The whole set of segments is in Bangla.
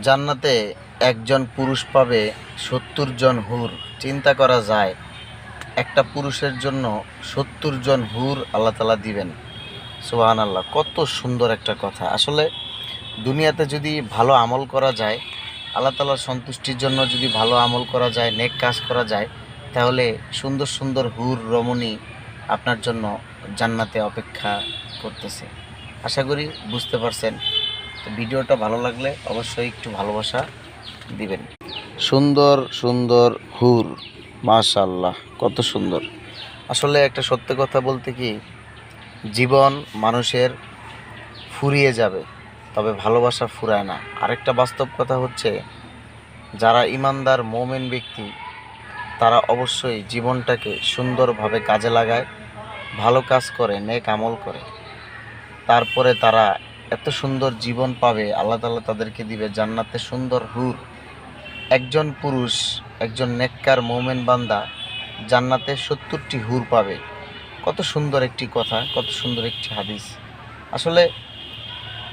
জান্নাতে একজন পুরুষ পাবে ৭০ জন হুর। চিন্তা করা যায়, একটা পুরুষের জন্য ৭০ জন হুর আল্লাহ তাআলা দিবেন। সুবহানাল্লাহ, কত সুন্দর একটা কথা। আসলে দুনিয়াতে যদি ভালো আমল করা যায়, আল্লাহ তাআলার সন্তুষ্টির জন্য যদি ভালো আমল করা যায়, নেক কাজ করা যায়, তাহলে সুন্দর সুন্দর হুর রমণী আপনার জন্য জান্নাতে অপেক্ষা করতেছে। আশা করি বুঝতে পারছেন। তো ভিডিওটা ভালো লাগলে অবশ্যই একটু ভালোবাসা দিবেন। সুন্দর সুন্দর হুর, মাশাআল্লাহ, কত সুন্দর। আসলে একটা সত্য কথা বলতে কি, জীবন মানুষের ফুরিয়ে যাবে, তবে ভালোবাসা ফুরায় না। আরেকটা বাস্তব কথা হচ্ছে, যারা ইমানদার মোমেন ব্যক্তি, তারা অবশ্যই জীবনটাকে সুন্দরভাবে কাজে লাগায়, ভালো কাজ করে, নেক আমল করে। তারপরে তারা এত সুন্দর জীবন পাবে, আল্লাহ তাআলা তাদেরকে দিবে জান্নাতে সুন্দর হুর। একজন পুরুষ, একজন নেককার মোমেন বান্দা জান্নাতে ৭০টি হুর পাবে। কত সুন্দর একটি কথা, কত সুন্দর একটি হাদিস। আসলে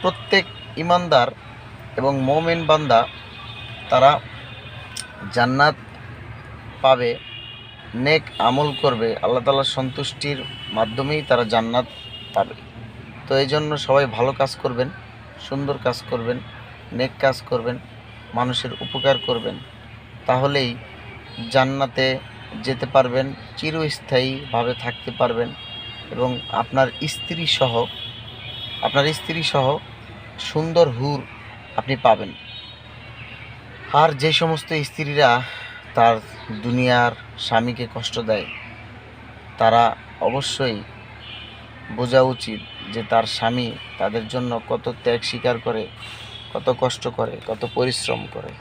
প্রত্যেক ইমানদার এবং মোমেন বান্দা তারা জান্নাত পাবে, নেক আমল করবে, আল্লাহ তাআলার সন্তুষ্টির মাধ্যমেই তারা জান্নাত পাবে। তো এই জন্য সবাই ভালো কাজ করবেন, সুন্দর কাজ করবেন, নেক কাজ করবেন, মানুষের উপকার করবেন, তাহলেই জান্নাতে যেতে পারবেন, চিরস্থায়ীভাবে থাকতে পারবেন এবং আপনার স্ত্রী সহ সুন্দর হুর আপনি পাবেন। আর যে সমস্ত স্ত্রীরা তার দুনিয়ার স্বামীকে কষ্ট দেয়, তারা অবশ্যই বোঝা উচিত যে তার স্বামী তাদের জন্য কত ত্যাগ স্বীকার করে, কত কষ্ট করে, কত পরিশ্রম করে।